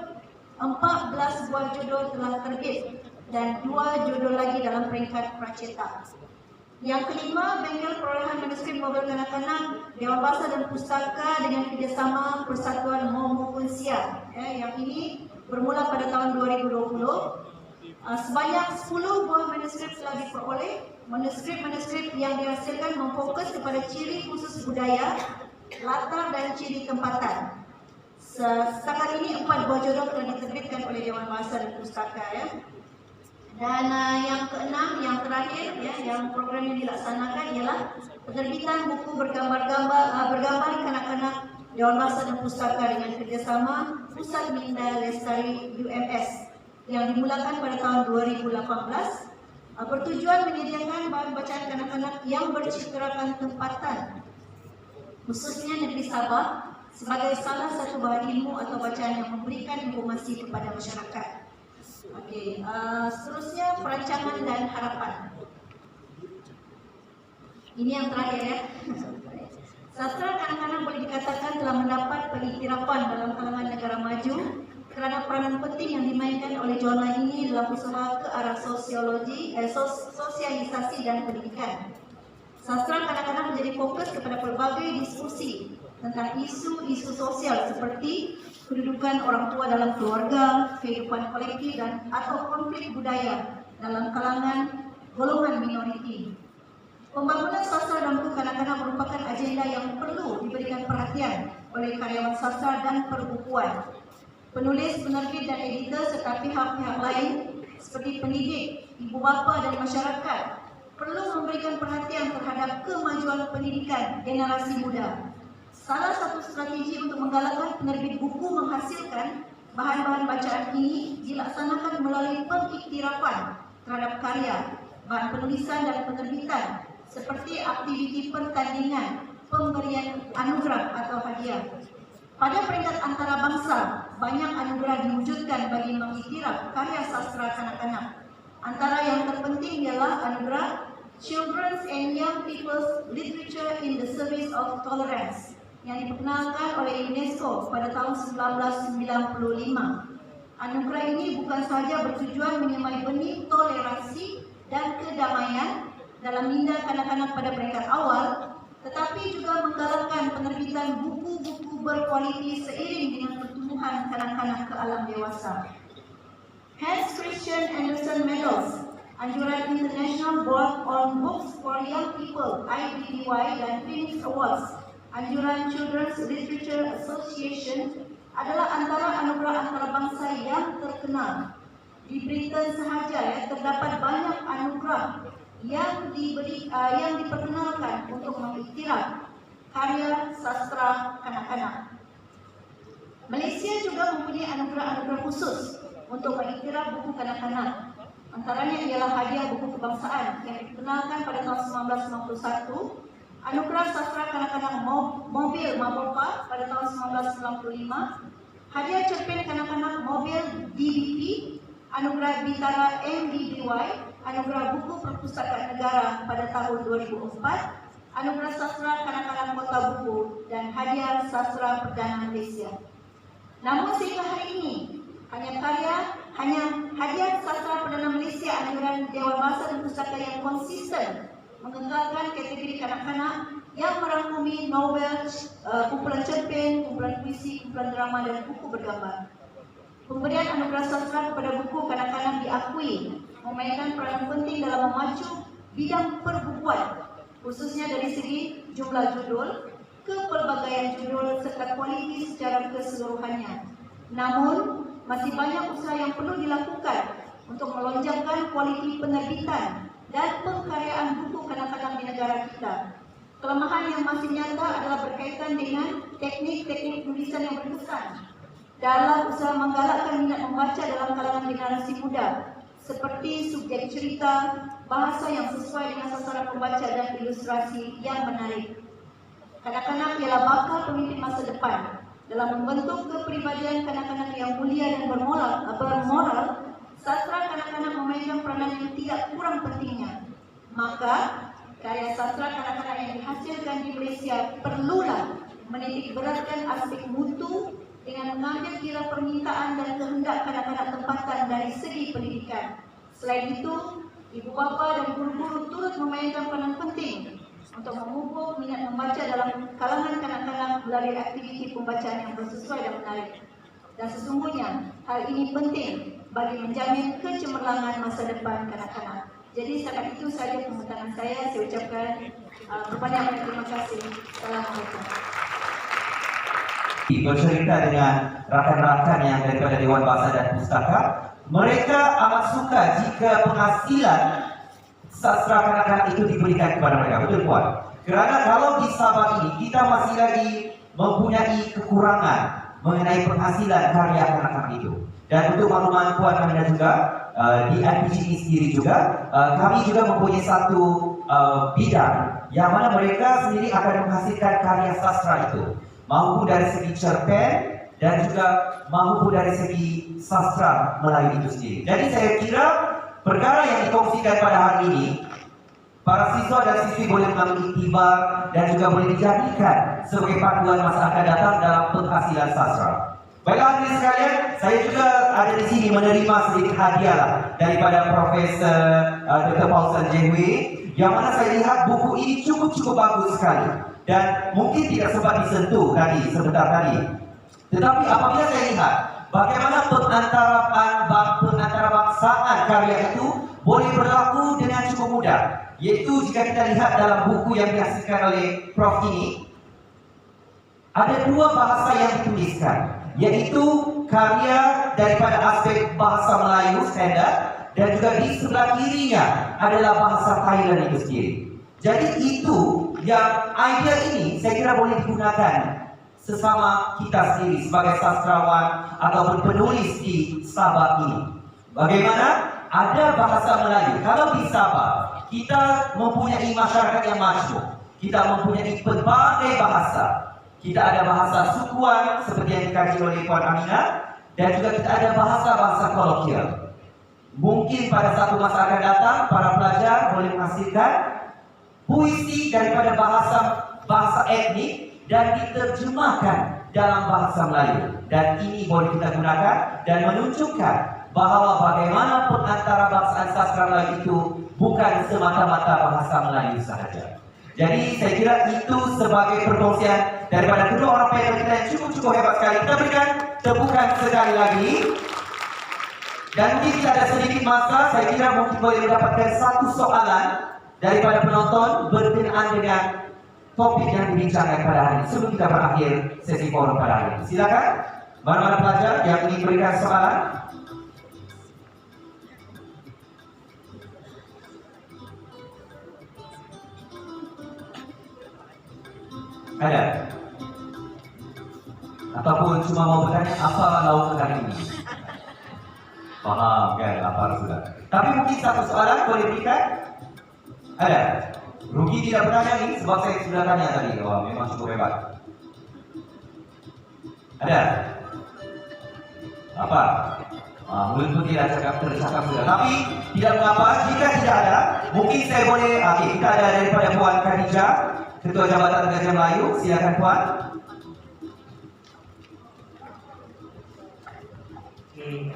14 buah judul telah terbit dan 2 judul lagi dalam peringkat pracetak. Yang kelima, bengkel perolehan manuskrip novel kanak-kanak Dewan Bahasa dan Pustaka dengan kerjasama Persatuan Momo Kunsia. Yang ini bermula pada tahun 2020. Sebanyak 10 buah manuskrip telah diperoleh. Manuskrip-manuskrip yang dihasilkan memfokus kepada ciri khusus budaya, latar dan ciri tempatan. Setakat ini 4 buah judul telah diterbitkan oleh Dewan Bahasa dan Pustaka. Dan yang keenam, yang terakhir, yang program yang dilaksanakan ialah penerbitan buku bergambar kanak-kanak Dewan Bahasa dan Pustaka dengan kerjasama Pusat Minda Lestari UMS yang dimulakan pada tahun 2018. Bertujuan menyediakan bahan bacaan kanak-kanak yang bercitrakan tempatan, khususnya negeri Sabah, sebagai salah satu bahan ilmu atau bacaan yang memberikan informasi kepada masyarakat. Okey, seterusnya perancangan dan harapan. Ini yang terakhir ya. Sastra kanak-kanak boleh dikatakan telah mendapat pengiktirafan dalam kalangan negara maju kerana peranan penting yang dimainkan oleh jurnal ini dalam usaha ke arah sosialisasi dan pendidikan. Sastra kanak-kanak menjadi fokus kepada pelbagai diskusi tentang isu-isu sosial seperti kedudukan orang tua dalam keluarga, kehidupan kolektif dan atau konflik budaya dalam kalangan golongan minoriti. Pembangunan sastra dan buku kanak-kanak merupakan agenda yang perlu diberikan perhatian oleh karyawan sastra dan perbukuan. penulis, penerbit dan editor serta pihak-pihak lain seperti pendidik, ibu bapa dan masyarakat perlu memberikan perhatian terhadap kemajuan pendidikan generasi muda. Salah satu strategi untuk menggalakkan penerbit buku menghasilkan bahan-bahan bacaan ini dilaksanakan melalui pengiktirafan terhadap karya, bahan penulisan dan penerbitan seperti aktiviti pertandingan, pemberian anugerah atau hadiah. Pada peringkat antarabangsa, banyak anugerah diwujudkan bagi mengiktiraf karya sastra kanak-kanak. Antara yang terpenting ialah anugerah Children's and Young People's Literature in the Service of Tolerance yang diperkenalkan oleh UNESCO pada tahun 1995. Anugerah ini bukan sahaja bertujuan menyemai benih toleransi dan kedamaian dalam minda kanak-kanak pada peringkat awal, tetapi juga menggalakkan penerbitan buku-buku berkualiti seiring dengan pertumbuhan kanak-kanak ke alam dewasa. Hans Christian Andersen Medals, Anjuran International Board on Books for Young People (IBBY) dan Phoenix Awards, Anjuran Children's Literature Association adalah antara anugerah antarabangsa yang terkenal. Di Britain sahaja terdapat banyak anugerah yang diperkenalkan untuk mengiktiraf karya sastra kanak-kanak. Malaysia juga mempunyai anugerah-anugerah khusus untuk mengiktiraf buku kanak-kanak. Antaranya ialah hadiah buku kebangsaan yang diperkenalkan pada tahun 1991, anugerah sastra kanak-kanak mobil Mabopa pada tahun 1995, hadiah cerpen kanak-kanak mobil DBP, anugerah Bintara MBBY, anugerah buku perpustakaan negara pada tahun 2004, anugerah sastra kanak-kanak kota buku, dan hadiah sastra perdana Malaysia. Namun sehingga hari ini, hanya hadiah sastra perdana Malaysia anjuran Dewan Bahasa dan Pustaka yang konsisten mengekalkan kategori kanak-kanak yang merangkumi novel, kumpulan cerpen, kumpulan puisi, kumpulan drama dan buku bergambar. Pemberian anugerah sastra kepada buku kanak-kanak diakui memainkan peranan penting dalam memacu bidang perbukuan, khususnya dari segi jumlah judul, kepelbagaian judul serta kualiti secara keseluruhannya. Namun, masih banyak usaha yang perlu dilakukan untuk melonjakkan kualiti penerbitan dan pengkaryaan buku kanak-kanak di negara kita. Kelemahan yang masih nyata adalah berkaitan dengan teknik-teknik tulisan yang berkesan dalam usaha menggalakkan minat membaca dalam kalangan generasi muda, seperti subjek cerita, bahasa yang sesuai dengan sasaran pembaca dan ilustrasi yang menarik. Kanak-kanak ialah bakal pemimpin masa depan. Dalam membentuk kepribadian kanak-kanak yang mulia dan bermoral, sastra kanak-kanak memainkan peranan yang tidak kurang pentingnya. Maka, karya sastra kanak-kanak yang dihasilkan di Malaysia perlulah menitik beratkan aspek mutu dengan mengambil kira permintaan dan kehendak kanak-kanak tempatan dari segi pendidikan. Selain itu, ibu bapa dan guru-guru turut memainkan peranan penting untuk memupuk minat membaca dalam kalangan kanak-kanak melalui aktiviti pembacaan yang bersesuai dan menarik. Dan sesungguhnya, hal ini penting bagi menjamin kecemerlangan masa depan kanak-kanak. Jadi setakat itu saja pemutaran saya. Saya ucapkan kebanyakan terima kasih. Assalamualaikum. Bercerita dengan rakan-rakan yang daripada Dewan Bahasa dan Pustaka, mereka amat suka jika penghasilan sastra kanak-kanak itu diberikan kepada mereka. Betul puan? Kerana kalau di Sabah ini kita masih lagi mempunyai kekurangan mengenai penghasilan karya kanak-kanak itu. Dan untuk makluman puan kami dan juga di IPG ini sendiri juga, kami juga mempunyai satu bidang yang mana mereka sendiri akan menghasilkan karya sastra itu, maupun dari segi cerpen dan juga maupun dari segi sastra Melayu itu sendiri. Jadi saya kira perkara yang dikongsikan pada hari ini, para siswa dan siswi boleh mengambil iktibar dan juga boleh dijadikan sebagai panduan masa akan datang dalam penghasilan sastra. Baiklah hadirin sekalian, saya juga ada di sini menerima sedikit hadiah lah daripada Profesor Dr. Paulson Jehwe, yang mana saya lihat buku ini cukup bagus sekali dan mungkin tidak sempat disentuh tadi sebentar tadi. Tetapi apabila saya lihat bagaimana penantarabangsaan karya itu boleh berlaku dengan cukup mudah, yaitu jika kita lihat dalam buku yang dihasilkan oleh Prof ini, ada dua bahasa yang dituliskan, yaitu karya daripada aspek bahasa Melayu standard, dan juga di sebelah kirinya adalah bahasa Thailand itu sendiri. Jadi itu yang idea ini saya kira boleh digunakan sesama kita sendiri sebagai sastrawan ataupun penulis di Sabah ini. Bagaimana? Ada bahasa Melayu. Kalau di Sabah kita mempunyai masyarakat yang majmuk, kita mempunyai berbagai bahasa. Kita ada bahasa sukuan seperti yang dikaji oleh Puan Aminah, dan juga kita ada bahasa-bahasa kolokial. Mungkin pada satu masa akan datang para pelajar boleh menghasilkan puisi daripada bahasa etnik dan diterjemahkan dalam bahasa Melayu. Dan ini boleh kita gunakan dan menunjukkan bahawa bagaimana pengantarabangsa sastra Melayu itu bukan semata-mata bahasa Melayu sahaja. Jadi saya kira itu sebagai perkongsian daripada kedua orang panel kita yang cukup hebat sekali. Kita berikan tepukan sekali lagi. Dan mungkin kita ada sedikit masa, saya kira mungkin boleh mendapatkan satu soalan daripada penonton berkenaan dengan topik yang dibincangkan pada hari ini sebelum kita berakhir sesi forum pada hari ini. Silakan, mana-mana pelajar yang ingin berikan soalan. Ada? Ataupun cuma mau bertanya apa lauk hari ini? Paham kan, lapar sudah. Tapi mungkin satu soalan boleh berikan? Ada? Rugi tidak bertanya ini sebab saya sudah tanya tadi. Oh, memang cukup hebat. Ada? Apa? Mulut pun tidak tercakap sudah. Tapi tidak mengapa jika tidak ada. Mungkin saya boleh. Kita ada daripada Puan Khadijah, Ketua Jabatan Gajah Melayu. Silakan Puan.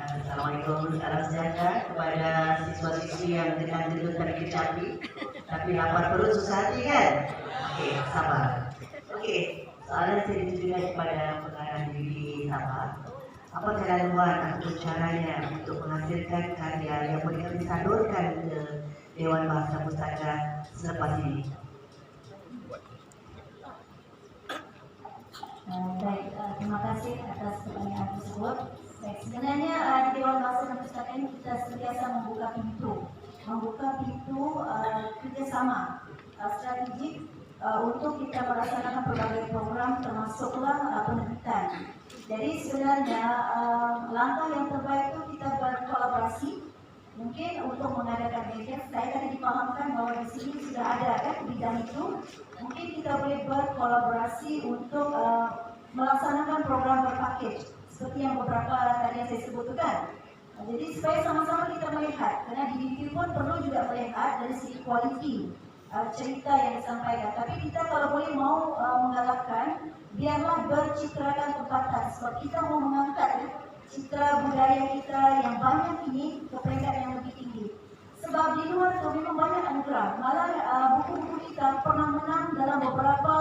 Assalamualaikum, salam sejahtera kepada siswa-siswi yang dengan judul tadi kecapi, tapi lapar perut susah hati kan? Oke, sabar. Oke, soalan saya ditujukan kepada pengarang diri Sabah. Apa keraguan atau caranya untuk menghasilkan karya yang boleh disalurkan ke Dewan Bahasa Pustaka selepas ini? Baik, terima kasih atas pertanyaan tersebut. Baik, sebenarnya di Dewan Bahasa dan Pustaka ini kita sentiasa membuka pintu kerjasama strategik untuk kita melaksanakan berbagai program termasuklah penerbitan. Jadi sebenarnya langkah yang terbaik itu kita berkolaborasi. Mungkin untuk mengadakan gadget, saya tadi dipahamkan bahwa di sini sudah ada kan bidang itu. Mungkin kita boleh berkolaborasi untuk melaksanakan program berpaket seperti yang beberapa tadi yang saya sebutkan. Jadi supaya sama-sama kita melihat, karena di review pun perlu juga melihat dari segi kualiti cerita yang disampaikan. Tapi kita kalau boleh mau menggalakkan, biarlah bercitrakan tempatan. Sebab kita mau mengangkat citra budaya kita yang banyak ini ke peringkat yang lebih tinggi. Sebab di luar itu memang banyak anugerah. Malah buku-buku kita pernah menang dalam beberapa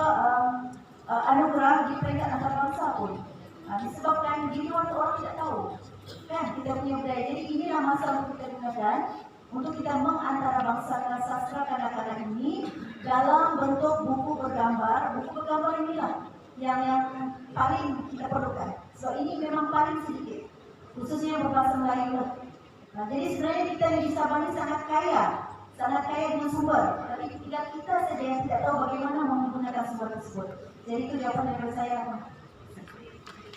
anugerah di peringkat antarabangsa pun. Disebabkan di luar itu orang tidak tahu kan kita punya budaya. Jadi inilah masa untuk kita gunakan untuk kita mengantarabangsakan sastra kanak-kanak ini dalam bentuk buku bergambar. Buku bergambar inilah yang paling kita perlukan. So ini memang paling sedikit, khususnya berbahasa Melayu. Nah, jadi sebenarnya kita di Sabah ini sangat kaya dengan sumber. Tapi tidak kita saja yang tidak tahu bagaimana menggunakan sumber tersebut. Jadi itu jawaban dari saya.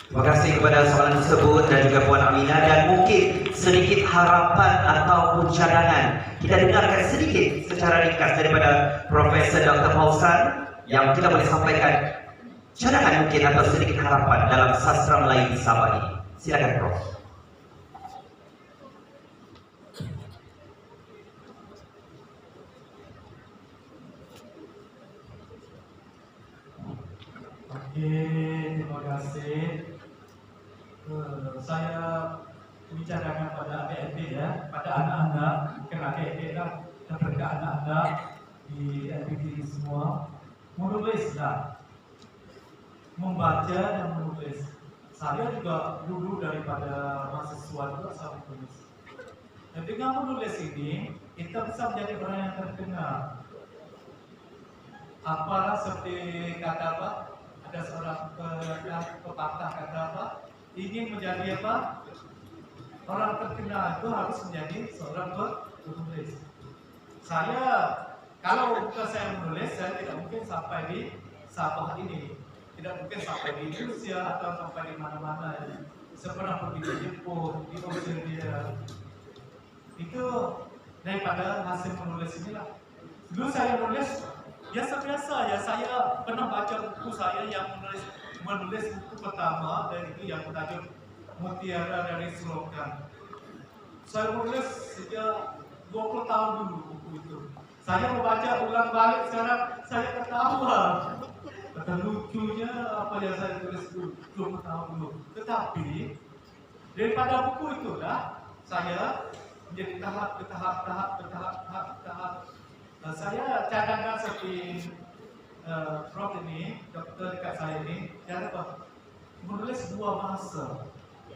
Terima kasih kepada soalan tersebut dan juga Puan Aminah, dan mungkin sedikit harapan ataupun cadangan kita dengarkan sedikit secara ringkas daripada Profesor Dr. Fauzan yang kita boleh sampaikan cadangan mungkin atau sedikit harapan dalam sastra Melayu di Sabah ini. Silakan Prof. Oke, terima kasih. Saya bicarakan pada adik-adik ya, pada anak-anak, bukan adik-adik lah, dan pada anak-anak di LPD semua, menulislah, membaca dan menulis. Saya juga dulu daripada mahasiswa juga saya menulis. Dan dengan menulis ini, kita bisa menjadi orang yang terkenal. Apalah seperti kata apa? Ada seorang pepatah kata apa? ingin menjadi apa? Orang terkenal itu harus menjadi seorang penulis. Saya, kalau bukan saya menulis, saya tidak mungkin sampai di Sabah ini. Tidak mungkin sampai di Indonesia atau sampai di mana-mana. Saya pernah pergi ke Jepun, di Australia. Itu daripada hasil menulis inilah. Dulu saya menulis biasa-biasa ya. Saya pernah baca buku saya yang menulis buku pertama, dan itu yang bertajuk Mutiara dari Selokan. Saya menulis sejak 20 tahun dulu buku itu. Saya membaca ulang balik sekarang, saya ketawa. Betapa lucunya apa yang saya tulis dulu 20 tahun dulu. Tetapi daripada buku itulah saya menjadi tahap. Saya cadangkan seperti Prof ini, dokter dekat saya ini, yang apa? Menulis dua bahasa.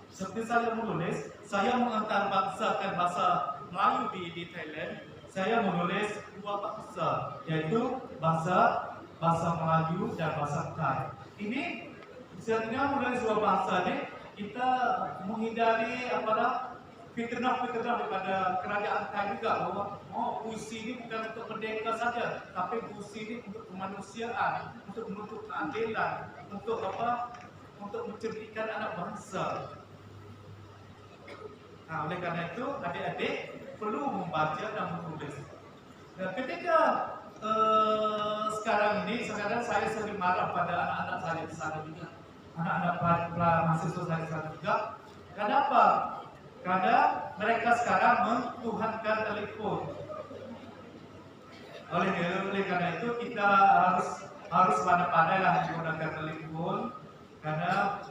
Seperti saya menulis, saya mengantarbangsahkan bahasa Melayu di Thailand. Saya menulis dua bahasa, yaitu bahasa Melayu dan bahasa Thai. Ini sebenarnya menulis dua bahasa ini kita menghindari fitnah-fitnah daripada kerajaan Thai juga, bahwa puisi ini bukan untuk merdeka saja, tapi puisi ini untuk kemanusiaan, untuk menuntut keadilan, untuk untuk mencerdikan anak bangsa. Nah, oleh karena itu adik-adik perlu membaca dan menulis. Dan ketika sekarang saya sering marah pada anak-anak saya di sana juga, anak-anak mahasiswa saya di sana juga. Kenapa? Karena mereka sekarang mentuhankan telepon. Oleh karena itu kita harus pandai-pandailah menggunakan telepon, karena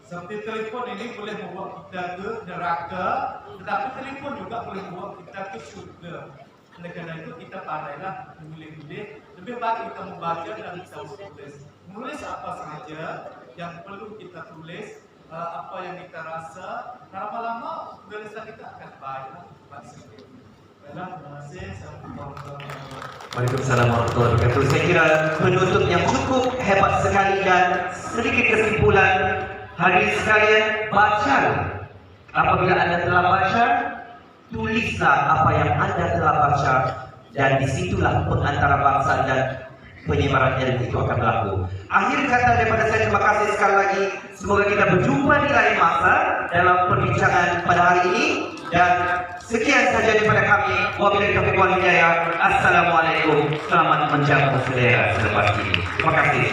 seperti telepon ini boleh membawa kita ke neraka, tetapi telepon juga boleh membawa kita ke surga. Oleh karena itu kita pandailah memilih-milih. Lebih baik kita membaca dan kita menulis. Menulis apa saja yang perlu kita tulis, apa yang kita rasa. Lama-lama tulisan kita akan baik. Terima kasih. Waalaikumsalam warahmatullahi wabarakatuh. Saya kira penutup yang cukup hebat sekali, dan sedikit kesimpulan hadirin sekalian, bacalah. Apabila anda telah baca, tulislah apa yang anda telah baca, dan disitulah pengantara bangsa dan penyebaran ilmu itu akan berlaku. Akhir kata daripada saya, terima kasih sekali lagi. Semoga kita berjumpa di lain masa dalam perbincangan pada hari ini, dan sekian saja daripada kami. Wabillahi taufiq wal hidayah. Assalamualaikum. Selamat menjamu selera selepas ini. Terima kasih.